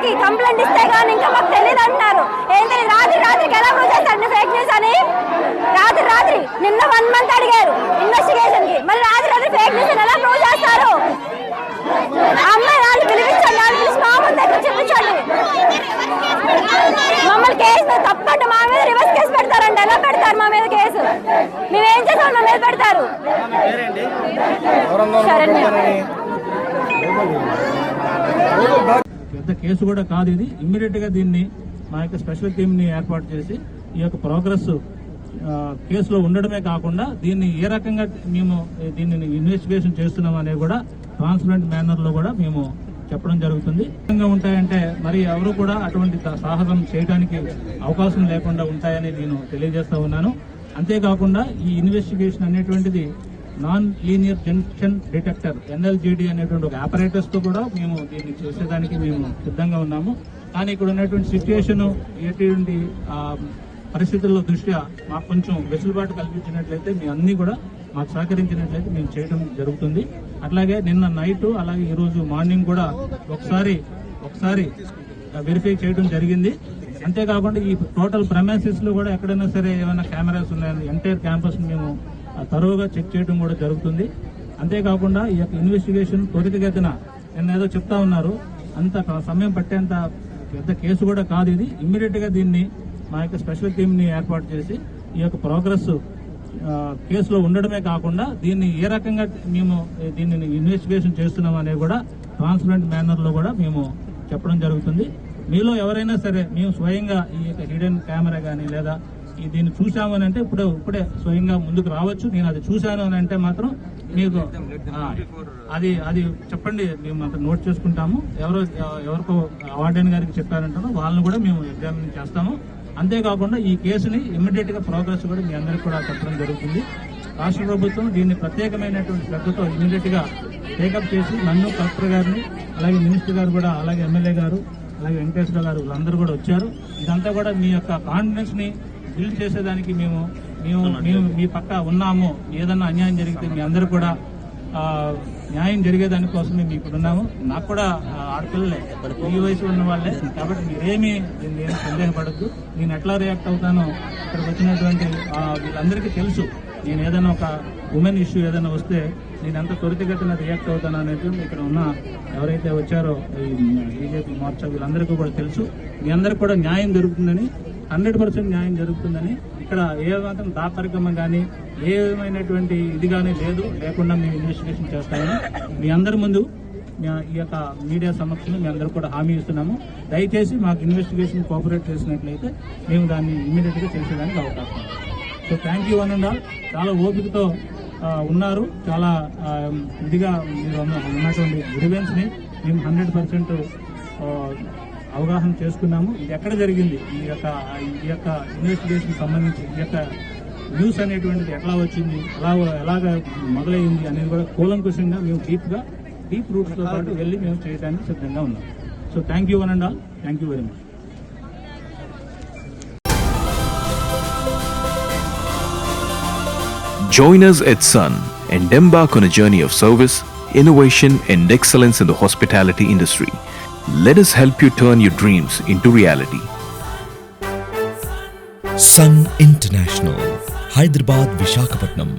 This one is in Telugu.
వాళ్ళకి కంప్లైంట్ ఇస్తే కానీ ఇంకా మాకు తెలియదు అంటున్నారు. ఏంటి రాత్రికి ఎలా ప్రూవ్ చేస్తారు ఫేక్ న్యూస్ అని? రాత్రి నిన్న 1 month అడిగారు ఇన్వెస్టిగేషన్ కి, మరి రాత్రి ఫేక్ న్యూస్ ఎలా ప్రూవ్ చేస్తారు? అమ్మాయి వాళ్ళు పిలిపించండి, వాళ్ళు పిలిచి మా ముందు దగ్గర చూపించండి. మమ్మల్ని కేసు తప్పంటే మా మీద రివర్స్ కేసు పెడతారండి. ఎలా పెడతారు మా మీద కేసు? మేమేం చేసాం మా మీద పెడతారు? పెద్ద కేసు కూడా కాదు ఇది. ఇమ్మీడియట్ గా దీన్ని మా యొక్క స్పెషల్ టీమ్ ని ఏర్పాటు చేసి ఈ యొక్క ప్రోగ్రెస్ కేసులో ఉండడమే కాకుండా దీన్ని ఏ రకంగా మేము దీన్ని ఇన్వెస్టిగేషన్ చేస్తున్నాం అనేది కూడా ట్రాన్స్పరెంట్ మేనర్ లో కూడా మేము చెప్పడం జరుగుతుంది. ఉంటాయంటే మరి ఎవరు కూడా అటువంటి సాహసం చేయడానికి అవకాశం లేకుండా ఉంటాయని నేను తెలియజేస్తా ఉన్నాను. అంతేకాకుండా ఈ ఇన్వెస్టిగేషన్ అనేటువంటిది non linear junction detector NLGD అనేటువంటి ఒక ఆపరేటర్స్ తో కూడా మేము దీన్ని చేసేదానికి మేము సిద్ధంగా ఉన్నాము. కానీ ఇక్కడ ఉన్నటువంటి సిచ్యుయేషన్ ఎటువంటి పరిస్థితుల్లో దృష్ట్యా మాకు కొంచెం వెసులుబాటు కల్పించినట్లయితే మీ అన్ని కూడా మాకు సహకరించినట్లయితే మేము చేయడం జరుగుతుంది. అట్లాగే నిన్న నైట్ అలాగే ఈ రోజు మార్నింగ్ కూడా ఒకసారి వెరిఫై చేయడం జరిగింది. అంతేకాకుండా ఈ టోటల్ ప్రెమైసెస్ లో కూడా ఎక్కడైనా సరే ఏమైనా కెమెరాస్ ఉన్నాయని ఎంటైర్ క్యాంపస్ మేము తరోగా చెక్ చేయడం కూడా జరుగుతుంది. అంతేకాకుండా ఈ యొక్క ఇన్వెస్టిగేషన్ త్వరితగతిన నిన్న ఏదో చెప్తా ఉన్నారు, అంత సమయం పట్టేంత పెద్ద కేసు కూడా కాదు ఇది. ఇమ్మీడియట్ గా దీన్ని మా యొక్క స్పెషల్ టీమ్ ని ఏర్పాటు చేసి ఈ యొక్క ప్రోగ్రెస్ కేసులో ఉండడమే కాకుండా దీన్ని ఏ రకంగా మేము దీన్ని ఇన్వెస్టిగేషన్ చేస్తున్నాం అనేది కూడా ట్రాన్స్పరెంట్ మేనర్ లో కూడా మేము చెప్పడం జరుగుతుంది. మీలో ఎవరైనా సరే మేము స్వయంగా ఈ యొక్క హిడెన్ కెమెరా కానీ లేదా దీన్ని చూసాము అని అంటే ఇప్పుడే స్వయంగా ముందుకు రావచ్చు. నేను అది చూశాను అని అంటే మాత్రం మీకు అది చెప్పండి, మేము అంత నోట్ చేసుకుంటాము. ఎవరికో వార్డెన్ గారికి చెప్పారంటారో వాళ్ళని కూడా మేము ఎగ్జామిన్ చేస్తాము. అంతేకాకుండా ఈ కేసుని ఇమ్మీడియట్ గా ప్రోగ్రెస్ కూడా మీ అందరికి కూడా చెప్పడం జరుగుతుంది. రాష్ట్ర ప్రభుత్వం దీన్ని ప్రత్యేకమైనటువంటి శ్రద్ధతో ఇమ్మీడియట్ గా టేకప్ చేసి నన్ను, కలెక్టర్ గారిని, అలాగే మినిస్టర్ గారు కూడా, అలాగే ఎమ్మెల్యే గారు, అలాగే వెంకటేశ్వర గారు వీళ్ళందరూ కూడా వచ్చారు. ఇదంతా కూడా మీ యొక్క కాన్ఫిడెన్స్ ని బిల్డ్ చేసేదానికి మేము మీ పక్క ఉన్నాము. ఏదన్నా అన్యాయం జరిగితే మీ అందరూ కూడా న్యాయం జరిగేదానికోసమే మీ ఇక్కడ ఉన్నాము. నాకు కూడా ఆడపిల్లలే, ఈ వయసు ఉన్న వాళ్ళే, కాబట్టి మీరేమీ సందేహపడద్దు. నేను ఎట్లా రియాక్ట్ అవుతానో ఇక్కడికి వచ్చినటువంటి వీళ్ళందరికీ తెలుసు. నేను ఏదైనా ఒక ఉమెన్ ఇష్యూ ఏదైనా వస్తే నేను ఎంత త్వరితగతిన రియాక్ట్ అవుతాను అనేది ఇక్కడ ఉన్న ఎవరైతే వచ్చారో ఈ బీజేపీ మోర్చా వీళ్ళందరికీ కూడా తెలుసు. మీ అందరికి కూడా న్యాయం జరుగుతుందని, 100% న్యాయం జరుగుతుందని, ఇక్కడ ఏ మాత్రం దాపరికమం కానీ ఏ విధమైనటువంటి ఇది కానీ లేకుండా మేము ఇన్వెస్టిగేషన్ చేస్తామని మీ అందరి ముందు ఈ యొక్క మీడియా సమక్షంలో మీ అందరూ కూడా హామీ ఇస్తున్నాము. దయచేసి మాకు ఇన్వెస్టిగేషన్ కోఆపరేట్ చేసినట్లయితే మేము దాన్ని ఇమ్మీడియట్ గా చేసేదానికి అవకాశం. So thank you one and all. చాలా ఓపికతో ఉన్నారు. చాలా ఇదిగా మీరు ఉన్నటువంటి గ్రీవెన్స్ ని మేము 100% అవగాహన చేసుకున్నాము. ఇది ఎక్కడ జరిగింది, ఈ యొక్క ఇన్వెస్టిగేషన్ సంబంధించి ఈ యొక్క న్యూస్ అనేటువంటిది ఎట్లా వచ్చింది, ఎలాగ మొదలైంది అనేది కూడా కూలంకుషంగా మేము డీప్ రూట్స్ తో పాటు వెళ్ళి మేము చేయడానికి సిద్ధంగా ఉన్నాం. So thank you one and all. Thank you very much. Join us at Sun and embark on a journey of service, innovation and excellence in the hospitality industry. Let us help you turn your dreams into reality. Sun International, Hyderabad, Visakhapatnam.